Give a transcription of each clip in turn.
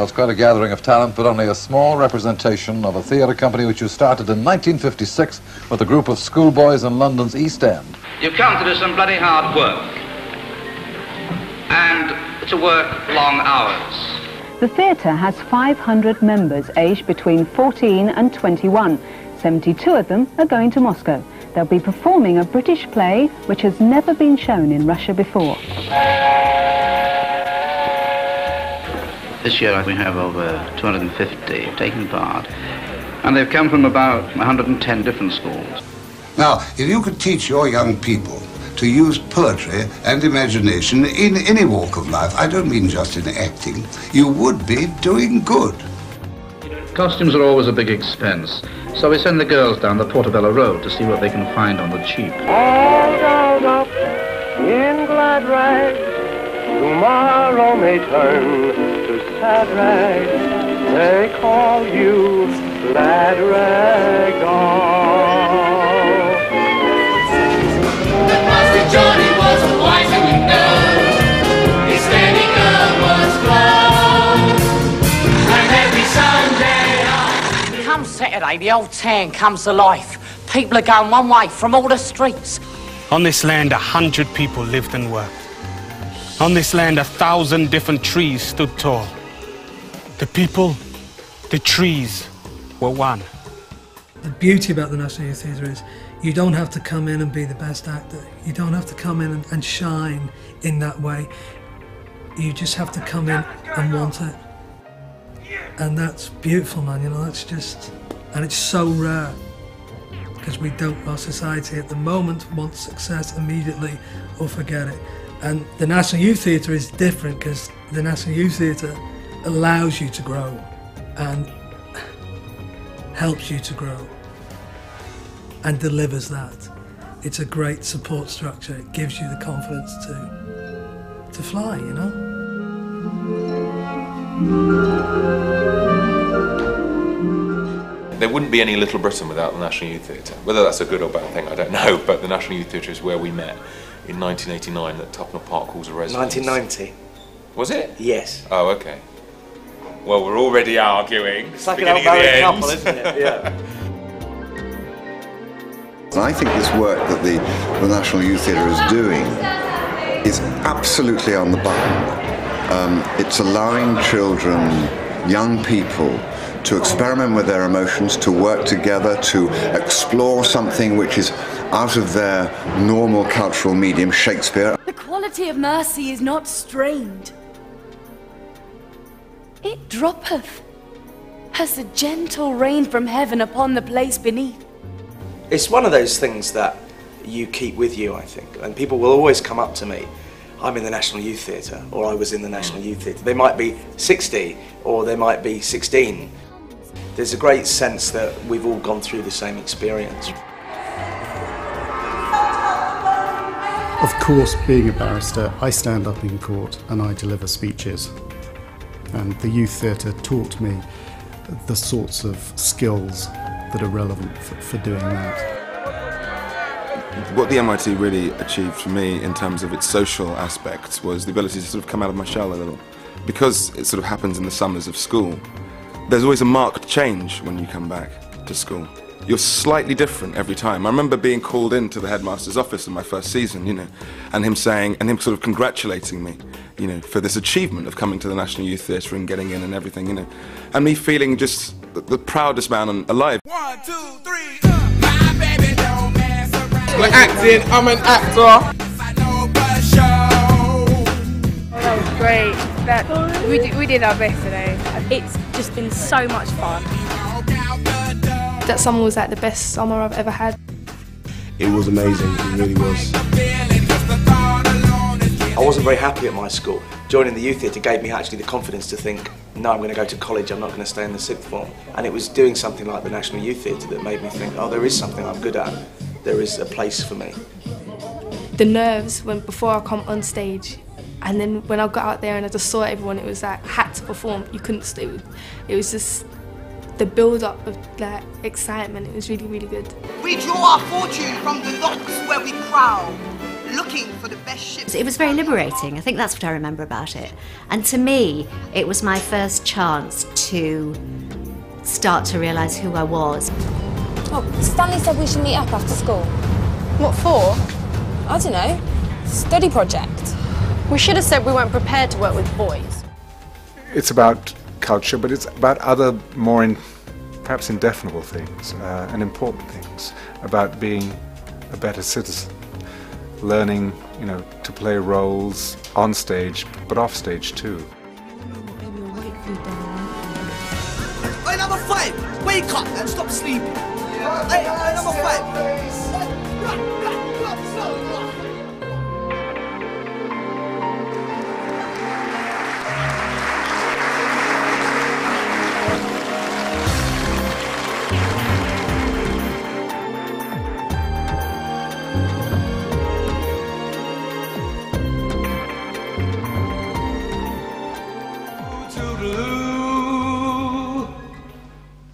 Well, it's quite a gathering of talent, but only a small representation of a theatre company which was started in 1956 with a group of schoolboys in London's East End. You've come to do some bloody hard work, and to work long hours. The theatre has 500 members aged between 14 and 21. 72 of them are going to Moscow. They'll be performing a British play which has never been shown in Russia before. This year we have over 250 taking part, and they've come from about 110 different schools. Now, if you could teach your young people to use poetry and imagination in any walk of life, I don't mean just in acting, you would be doing good. Costumes are always a big expense, so we send the girls down the Portobello Road to see what they can find on the cheap. All dolled up in glad rags, tomorrow may turn to sad rags. They call you glad rag doll. The Master Johnny was a wise and you know, his steady girl was close, and every Sunday come Saturday, the old town comes to life. People are going one way from all the streets. On this land, 100 people lived and worked. On this land, 1,000 different trees stood tall. The people, the trees, were one. The beauty about the National Youth Theatre is you don't have to come in and be the best actor. You don't have to come in and shine in that way. You just have to come in and want it. And that's beautiful, man, you know, that's just... And it's so rare, because we don't, our society at the moment wants success immediately or forget it. And the National Youth Theatre is different, because the National Youth Theatre allows you to grow and helps you to grow and delivers that. It's a great support structure. It gives you the confidence to fly, you know? There wouldn't be any Little Britain without the National Youth Theatre. Whether that's a good or bad thing, I don't know, but the National Youth Theatre is where we met in 1989 at Tupnor Park Halls of Residence. 1990. Was it? Yes. Oh, okay. Well, we're already arguing. It's like an old married couple, isn't it? Yeah. And I think this work that the National Youth Theatre is doing is absolutely on the button. It's allowing children, young people, to experiment with their emotions, to work together, to explore something which is out of their normal cultural medium, Shakespeare. The quality of mercy is not strained. It droppeth as a gentle rain from heaven upon the place beneath. It's one of those things that you keep with you, I think, and people will always come up to me. I'm in the National Youth Theatre, or I was in the National Youth Theatre. They might be 60, or they might be 16. There's a great sense that we've all gone through the same experience. Of course, being a barrister, I stand up in court and I deliver speeches. And the Youth Theatre taught me the sorts of skills that are relevant for doing that. What the MIT really achieved for me in terms of its social aspects was the ability to sort of come out of my shell a little. Because it sort of happens in the summers of school, there's always a marked change when you come back to school. You're slightly different every time. I remember being called into the headmaster's office in my first season, you know, and him saying, and him sort of congratulating me, you know, for this achievement of coming to the National Youth Theatre and getting in and everything, you know, and me feeling just the proudest man alive. 1, 2, 3, my baby don't mess around. We're acting, I'm an actor. That was great. We did our best today. It's just been so much fun. That summer was like the best summer I've ever had. It was amazing, it really was. I wasn't very happy at my school. Joining the Youth Theatre gave me actually the confidence to think, no, I'm going to go to college, I'm not going to stay in the sixth form. And it was doing something like the National Youth Theatre that made me think, oh, there is something I'm good at. There is a place for me. The nerves before I come on stage, and then when I got out there and I just saw everyone, it was like I had to perform. You couldn't stay. It was just the build-up of like excitement. It was really, really good. We draw our fortune from the locks where we prowl. looking for the best ship. It was very liberating. I think that's what I remember about it. And to me, it was my first chance to start to realise who I was. Oh, Stanley said we should meet up after school. What for? I don't know. Study project. We should have said we weren't prepared to work with boys. It's about culture, but it's about other more perhaps indefinable things and important things, about being a better citizen, learning, you know, to play roles on stage, but off stage too. Hey, number 5, wake up and stop sleeping. Hey, number 5.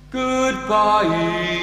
Goodbye.